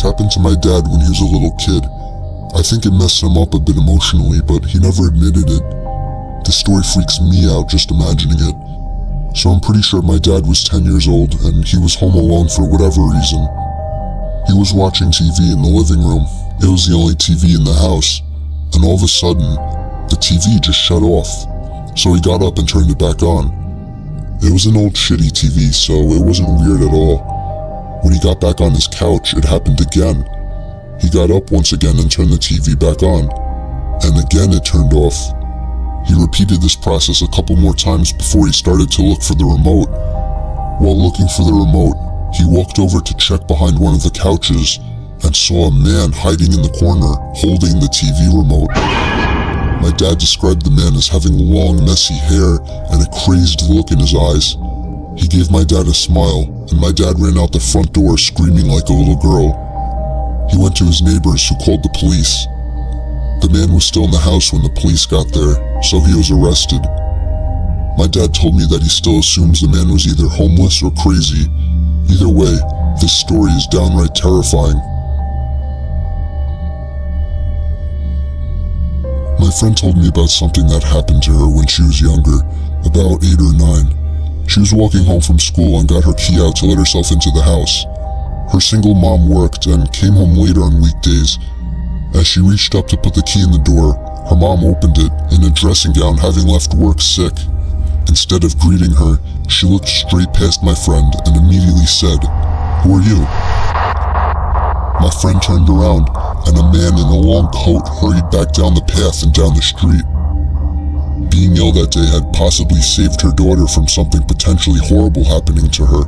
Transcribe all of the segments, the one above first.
This happened to my dad when he was a little kid. I think it messed him up a bit emotionally, but he never admitted it. This story freaks me out just imagining it. So I'm pretty sure my dad was 10 years old and he was home alone for whatever reason. He was watching TV in the living room. It was the only TV in the house. And all of a sudden, the TV just shut off. So he got up and turned it back on. It was an old shitty TV, so it wasn't weird at all. When he got back on his couch, it happened again. He got up once again and turned the TV back on. And again it turned off. He repeated this process a couple more times before he started to look for the remote. While looking for the remote, he walked over to check behind one of the couches and saw a man hiding in the corner holding the TV remote. My dad described the man as having long, messy hair and a crazed look in his eyes. He gave my dad a smile, and my dad ran out the front door screaming like a little girl. He went to his neighbors who called the police. The man was still in the house when the police got there, so he was arrested. My dad told me that he still assumes the man was either homeless or crazy. Either way, this story is downright terrifying. My friend told me about something that happened to her when she was younger, about 8 or 9. She was walking home from school and got her key out to let herself into the house. Her single mom worked and came home later on weekdays. As she reached up to put the key in the door, her mom opened it in a dressing gown, having left work sick. Instead of greeting her, she looked straight past my friend and immediately said, "Who are you?" My friend turned around, and a man in a long coat hurried back down the path and down the street. Being ill that day had possibly saved her daughter from something potentially horrible happening to her.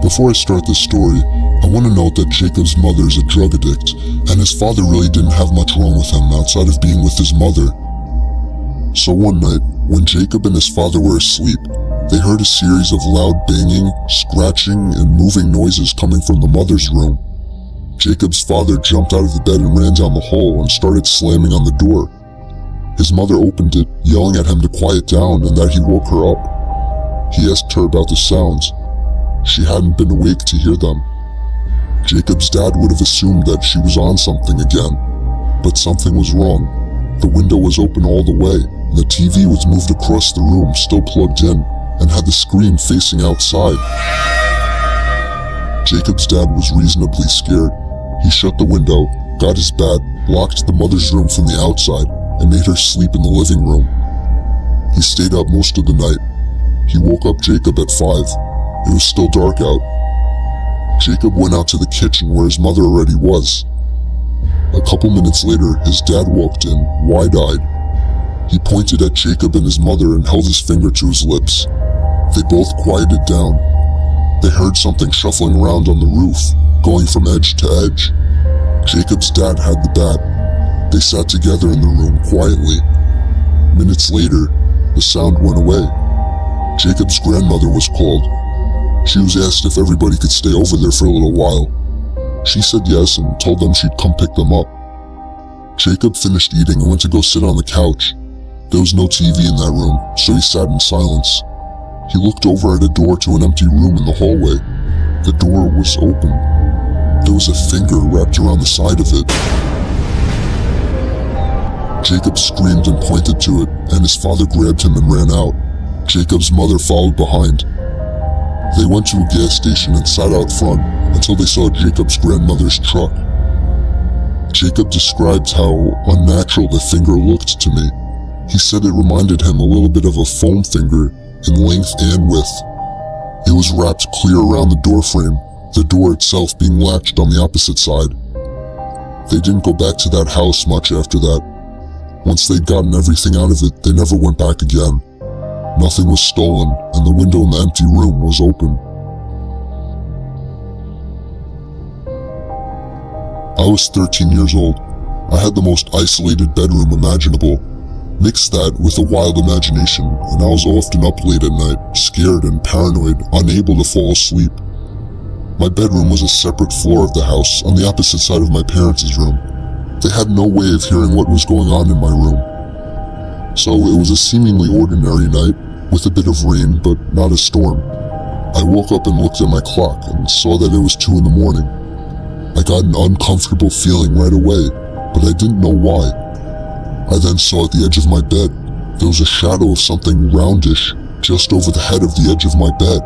Before I start this story, I want to note that Jacob's mother is a drug addict, and his father really didn't have much wrong with him outside of being with his mother. So one night, when Jacob and his father were asleep, they heard a series of loud banging, scratching, and moving noises coming from the mother's room. Jacob's father jumped out of the bed and ran down the hall and started slamming on the door. His mother opened it, yelling at him to quiet down and that he woke her up. He asked her about the sounds. She hadn't been awake to hear them. Jacob's dad would have assumed that she was on something again, but something was wrong. The window was open all the way, and the TV was moved across the room, still plugged in, and had the screen facing outside. Jacob's dad was reasonably scared. He shut the window, got his bat, locked the mother's room from the outside, and made her sleep in the living room. He stayed up most of the night. He woke up Jacob at 5. It was still dark out. Jacob went out to the kitchen where his mother already was. A couple minutes later, his dad walked in, wide-eyed. He pointed at Jacob and his mother and held his finger to his lips. They both quieted down. They heard something shuffling around on the roof, going from edge to edge. Jacob's dad had the bat. They sat together in the room quietly. Minutes later, the sound went away. Jacob's grandmother was called. She was asked if everybody could stay over there for a little while. She said yes and told them she'd come pick them up. Jacob finished eating and went to go sit on the couch. There was no TV in that room, so he sat in silence. He looked over at a door to an empty room in the hallway. The door was open. There was a finger wrapped around the side of it. Jacob screamed and pointed to it, and his father grabbed him and ran out. Jacob's mother followed behind. They went to a gas station and sat out front until they saw Jacob's grandmother's truck. Jacob described how unnatural the finger looked to me. He said it reminded him a little bit of a foam finger in length and width. It was wrapped clear around the door frame, the door itself being latched on the opposite side. They didn't go back to that house much after that. Once they'd gotten everything out of it, they never went back again. Nothing was stolen, and the window in the empty room was open. I was 13 years old. I had the most isolated bedroom imaginable. Mix that with a wild imagination, and I was often up late at night, scared and paranoid, unable to fall asleep. My bedroom was a separate floor of the house, on the opposite side of my parents' room. They had no way of hearing what was going on in my room. So it was a seemingly ordinary night, with a bit of rain, but not a storm. I woke up and looked at my clock and saw that it was 2 in the morning. I got an uncomfortable feeling right away, but I didn't know why. I then saw at the edge of my bed, there was a shadow of something roundish just over the head of the edge of my bed.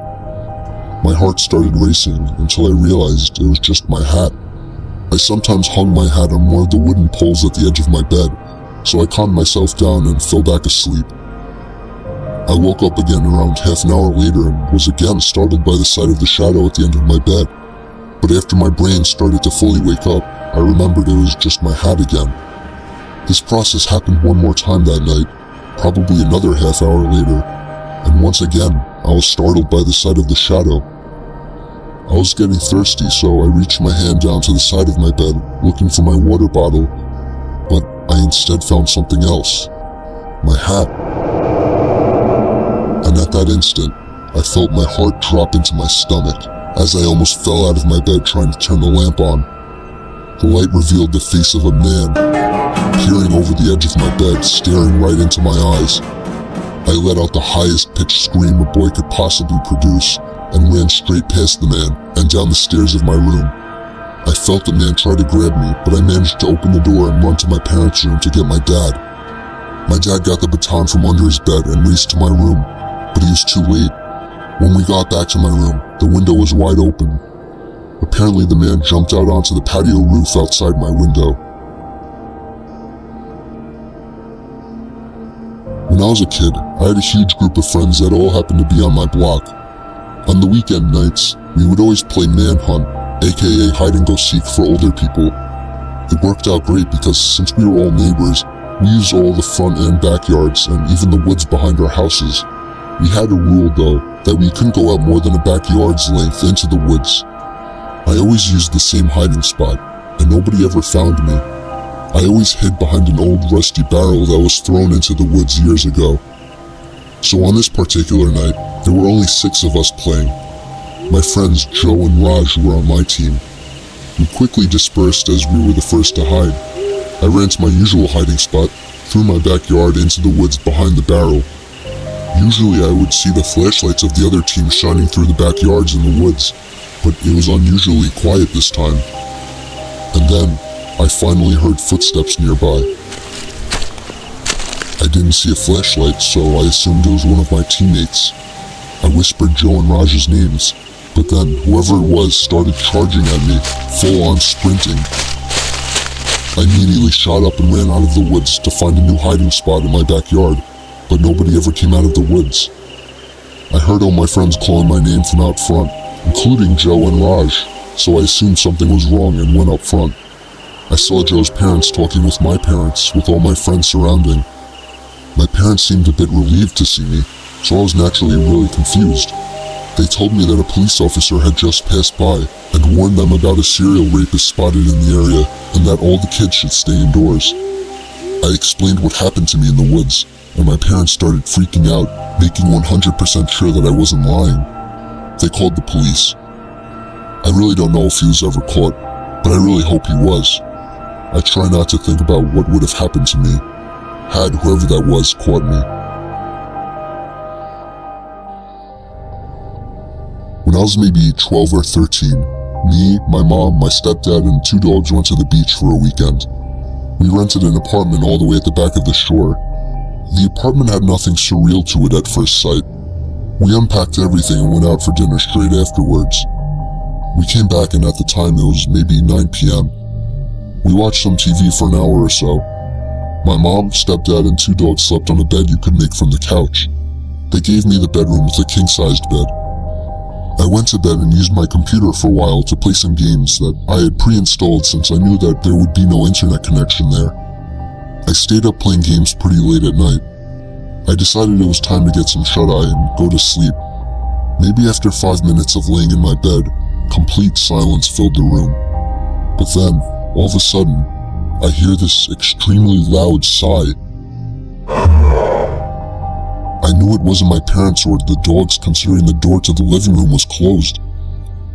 My heart started racing until I realized it was just my hat. I sometimes hung my hat on one of the wooden poles at the edge of my bed, so I calmed myself down and fell back asleep. I woke up again around half an hour later and was again startled by the sight of the shadow at the end of my bed. But after my brain started to fully wake up, I remembered it was just my hat again. This process happened one more time that night, probably another half hour later, and once again, I was startled by the sight of the shadow. I was getting thirsty, so I reached my hand down to the side of my bed, looking for my water bottle, but I instead found something else. My hat. And at that instant, I felt my heart drop into my stomach, as I almost fell out of my bed trying to turn the lamp on. The light revealed the face of a man, peering over the edge of my bed, staring right into my eyes. I let out the highest pitched scream a boy could possibly produce, and ran straight past the man and down the stairs of my room. I felt the man try to grab me, but I managed to open the door and run to my parents' room to get my dad. My dad got the baton from under his bed and raced to my room, but he was too late. When we got back to my room, the window was wide open. Apparently the man jumped out onto the patio roof outside my window. When I was a kid, I had a huge group of friends that all happened to be on my block. On the weekend nights, we would always play manhunt, aka hide and go seek for older people. It worked out great because since we were all neighbors, we used all the front and backyards and even the woods behind our houses. We had a rule though, that we couldn't go out more than a backyard's length into the woods. I always used the same hiding spot, and nobody ever found me. I always hid behind an old rusty barrel that was thrown into the woods years ago. So on this particular night, there were only 6 of us playing. My friends Joe and Raj were on my team. We quickly dispersed as we were the first to hide. I ran to my usual hiding spot, through my backyard into the woods behind the barrel. Usually I would see the flashlights of the other team shining through the backyards in the woods, but it was unusually quiet this time. And then, I finally heard footsteps nearby. I didn't see a flashlight, so I assumed it was one of my teammates. I whispered Joe and Raj's names, but then whoever it was started charging at me, full on sprinting. I immediately shot up and ran out of the woods to find a new hiding spot in my backyard, but nobody ever came out of the woods. I heard all my friends calling my name from out front, including Joe and Raj, so I assumed something was wrong and went up front. I saw Joe's parents talking with my parents, with all my friends surrounding. My parents seemed a bit relieved to see me, so I was naturally really confused. They told me that a police officer had just passed by and warned them about a serial rapist spotted in the area and that all the kids should stay indoors. I explained what happened to me in the woods, and my parents started freaking out, making 100% sure that I wasn't lying. They called the police. I really don't know if he was ever caught, but I really hope he was. I try not to think about what would have happened to me had whoever that was caught me. When I was maybe 12 or 13, me, my mom, my stepdad, and 2 dogs went to the beach for a weekend. We rented an apartment all the way at the back of the shore. The apartment had nothing surreal to it at first sight. We unpacked everything and went out for dinner straight afterwards. We came back and at the time it was maybe 9 p.m. We watched some TV for an hour or so. My mom, stepdad, and 2 dogs slept on a bed you could make from the couch. They gave me the bedroom with a king-sized bed. I went to bed and used my computer for a while to play some games that I had pre-installed since I knew that there would be no internet connection there. I stayed up playing games pretty late at night. I decided it was time to get some shut-eye and go to sleep. Maybe after 5 minutes of laying in my bed, complete silence filled the room. But then, all of a sudden, I hear this extremely loud sigh. I knew it wasn't my parents or the dogs considering the door to the living room was closed.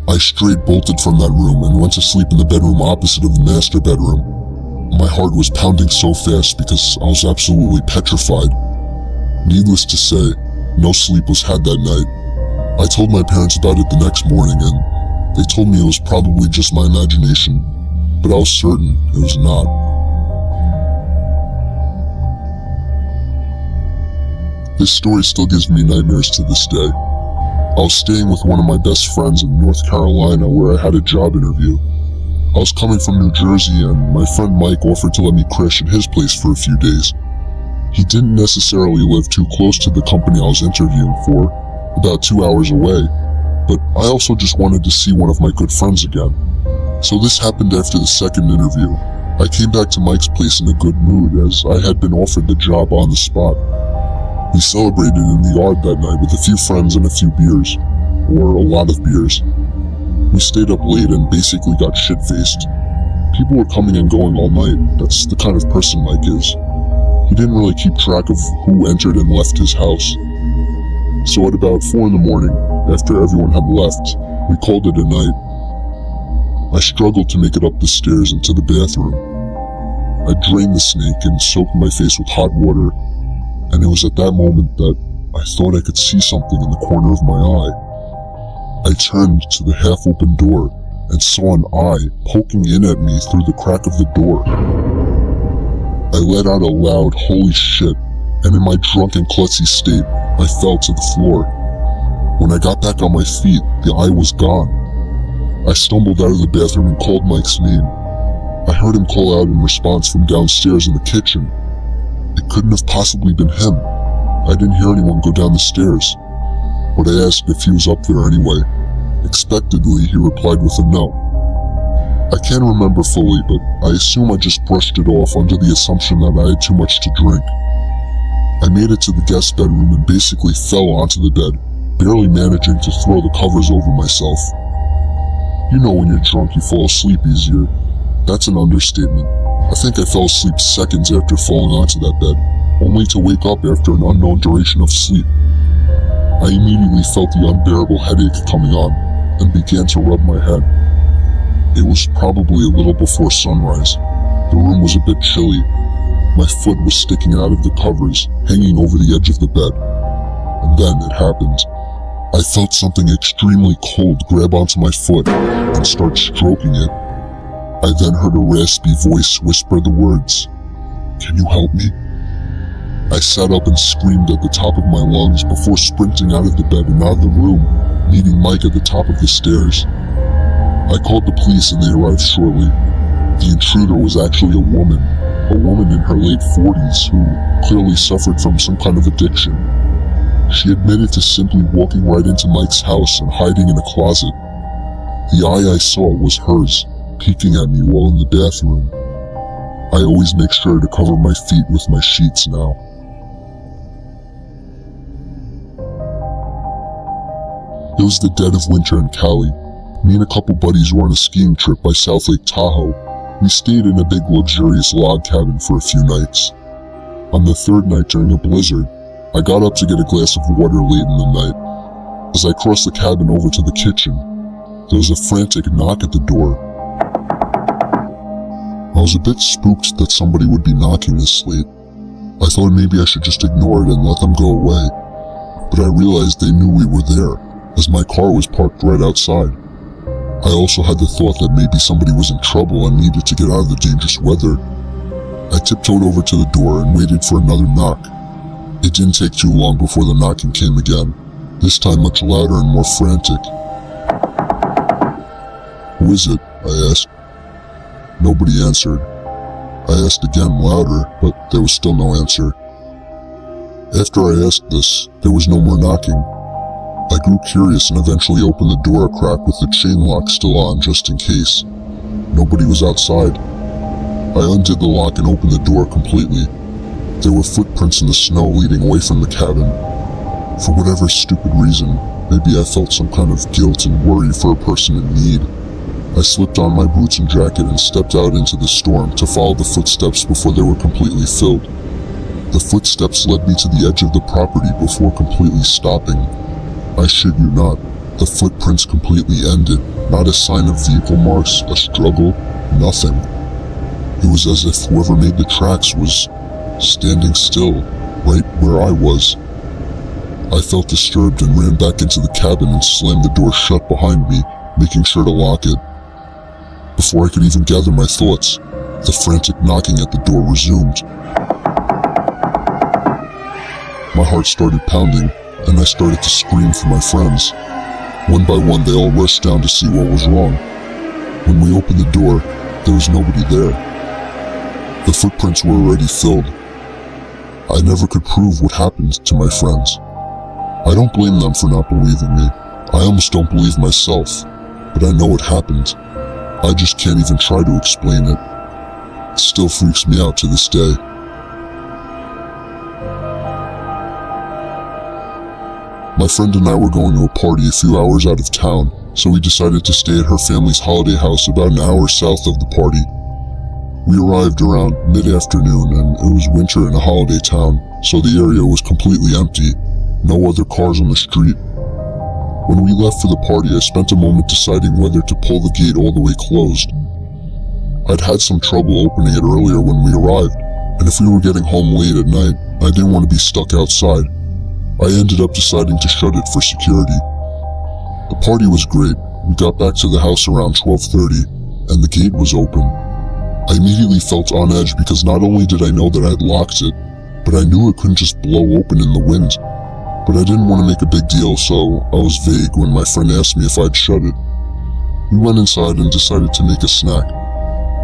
I straight bolted from that room and went to sleep in the bedroom opposite of the master bedroom. My heart was pounding so fast because I was absolutely petrified. Needless to say, no sleep was had that night. I told my parents about it the next morning, and they told me it was probably just my imagination, but I was certain it was not. This story still gives me nightmares to this day. I was staying with one of my best friends in North Carolina where I had a job interview. I was coming from New Jersey and my friend Mike offered to let me crash at his place for a few days. He didn't necessarily live too close to the company I was interviewing for, about 2 hours away, but I also just wanted to see one of my good friends again. So this happened after the second interview. I came back to Mike's place in a good mood as I had been offered the job on the spot. We celebrated in the yard that night with a few friends and a few beers, or a lot of beers. We stayed up late and basically got shit-faced. People were coming and going all night. That's the kind of person Mike is. He didn't really keep track of who entered and left his house. So at about 4 in the morning, after everyone had left, we called it a night. I struggled to make it up the stairs and to the bathroom. I drained the snake and soaked my face with hot water, and it was at that moment that I thought I could see something in the corner of my eye. I turned to the half-open door and saw an eye poking in at me through the crack of the door. I let out a loud "holy shit," and in my drunken klutzy state, I fell to the floor. When I got back on my feet, the eye was gone. I stumbled out of the bathroom and called Mike's name. I heard him call out in response from downstairs in the kitchen. It couldn't have possibly been him. I didn't hear anyone go down the stairs, but I asked if he was up there anyway. Expectedly, he replied with a no. I can't remember fully, but I assume I just brushed it off under the assumption that I had too much to drink. I made it to the guest bedroom and basically fell onto the bed, barely managing to throw the covers over myself. You know when you're drunk you fall asleep easier. That's an understatement. I think I fell asleep seconds after falling onto that bed, only to wake up after an unknown duration of sleep. I immediately felt the unbearable headache coming on, and began to rub my head. It was probably a little before sunrise. The room was a bit chilly. My foot was sticking out of the covers, hanging over the edge of the bed. And then it happened. I felt something extremely cold grab onto my foot and start stroking it. I then heard a raspy voice whisper the words, "Can you help me?" I sat up and screamed at the top of my lungs before sprinting out of the bed and out of the room, meeting Mike at the top of the stairs. I called the police and they arrived shortly. The intruder was actually a woman in her late 40s who clearly suffered from some kind of addiction. She admitted to simply walking right into Mike's house and hiding in a closet. The eye I saw was hers, peeking at me while in the bathroom. I always make sure to cover my feet with my sheets now. It was the dead of winter in Cali. Me and a couple buddies were on a skiing trip by South Lake Tahoe. We stayed in a big luxurious log cabin for a few nights. On the third night during a blizzard, I got up to get a glass of water late in the night. As I crossed the cabin over to the kitchen, there was a frantic knock at the door. I was a bit spooked that somebody would be knocking this late. I thought maybe I should just ignore it and let them go away. But I realized they knew we were there, as my car was parked right outside. I also had the thought that maybe somebody was in trouble and needed to get out of the dangerous weather. I tiptoed over to the door and waited for another knock. It didn't take too long before the knocking came again, this time much louder and more frantic. "Who is it?" I asked. Nobody answered. I asked again louder, but there was still no answer. After I asked this, there was no more knocking. I grew curious and eventually opened the door a crack with the chain lock still on just in case. Nobody was outside. I undid the lock and opened the door completely. There were footprints in the snow leading away from the cabin. For whatever stupid reason, maybe I felt some kind of guilt and worry for a person in need. I slipped on my boots and jacket and stepped out into the storm to follow the footsteps before they were completely filled. The footsteps led me to the edge of the property before completely stopping. I shit you not, the footprints completely ended, not a sign of vehicle marks, a struggle, nothing. It was as if whoever made the tracks was standing still, right where I was. I felt disturbed and ran back into the cabin and slammed the door shut behind me, making sure to lock it. Before I could even gather my thoughts, the frantic knocking at the door resumed. My heart started pounding, and I started to scream for my friends. One by one, they all rushed down to see what was wrong. When we opened the door, there was nobody there. The footprints were already filled. I never could prove what happened to my friends. I don't blame them for not believing me. I almost don't believe myself, but I know it happened. I just can't even try to explain it. It still freaks me out to this day. My friend and I were going to a party a few hours out of town, so we decided to stay at her family's holiday house about an hour south of the party. We arrived around mid-afternoon and it was winter in a holiday town, so the area was completely empty, no other cars on the street. When we left for the party, I spent a moment deciding whether to pull the gate all the way closed. I'd had some trouble opening it earlier when we arrived, and if we were getting home late at night, I didn't want to be stuck outside. I ended up deciding to shut it for security. The party was great. We got back to the house around 12:30, and the gate was open. I immediately felt on edge because not only did I know that I had locked it, but I knew it couldn't just blow open in the wind. But I didn't want to make a big deal, so I was vague when my friend asked me if I'd shut it. We went inside and decided to make a snack.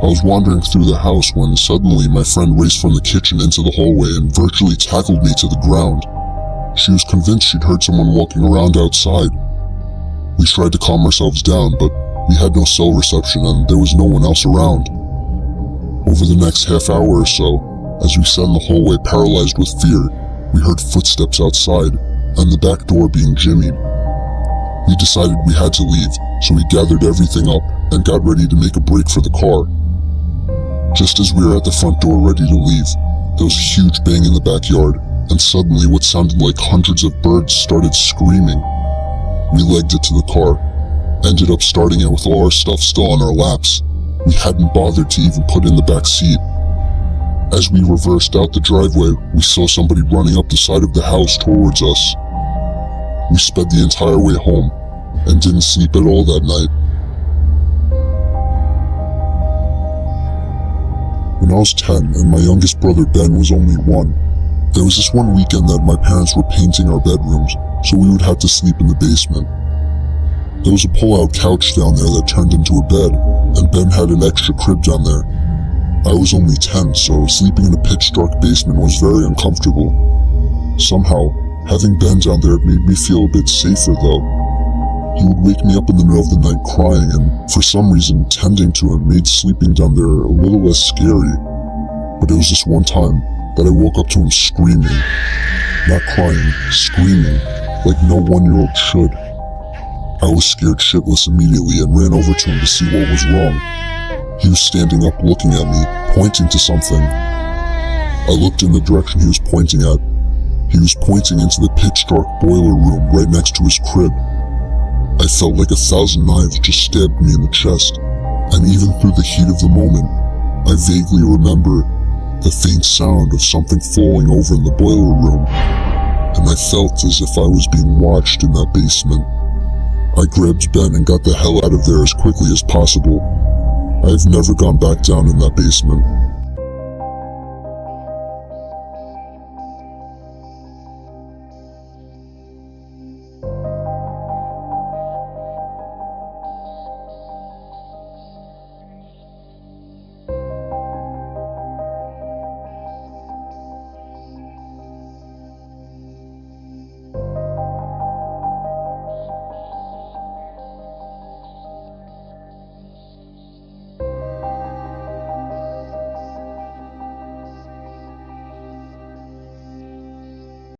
I was wandering through the house when suddenly my friend raced from the kitchen into the hallway and virtually tackled me to the ground. She was convinced she'd heard someone walking around outside. We tried to calm ourselves down, but we had no cell reception and there was no one else around. Over the next half hour or so, as we sat in the hallway paralyzed with fear, we heard footsteps outside and the back door being jimmied. We decided we had to leave, so we gathered everything up and got ready to make a break for the car. Just as we were at the front door ready to leave, there was a huge bang in the backyard, and suddenly what sounded like hundreds of birds started screaming. We legged it to the car, ended up starting it with all our stuff still on our laps. We hadn't bothered to even put in the back seat. As we reversed out the driveway, we saw somebody running up the side of the house towards us. We sped the entire way home, and didn't sleep at all that night. When I was 10 and my youngest brother Ben was only 1, there was this one weekend that my parents were painting our bedrooms, so we would have to sleep in the basement. There was a pull-out couch down there that turned into a bed, and Ben had an extra crib down there. I was only 10, so sleeping in a pitch-dark basement was very uncomfortable. Somehow, having Ben down there made me feel a bit safer though. He would wake me up in the middle of the night crying, and for some reason, tending to him made sleeping down there a little less scary. But it was this one time that I woke up to him screaming. Not crying, screaming, like no 1-year-old should. I was scared shitless immediately and ran over to him to see what was wrong. He was standing up looking at me, pointing to something. I looked in the direction he was pointing at. He was pointing into the pitch-dark boiler room right next to his crib. I felt like 1,000 knives just stabbed me in the chest, and even through the heat of the moment, I vaguely remember the faint sound of something falling over in the boiler room, and I felt as if I was being watched in that basement. I grabbed Ben and got the hell out of there as quickly as possible. I've never gone back down in that basement.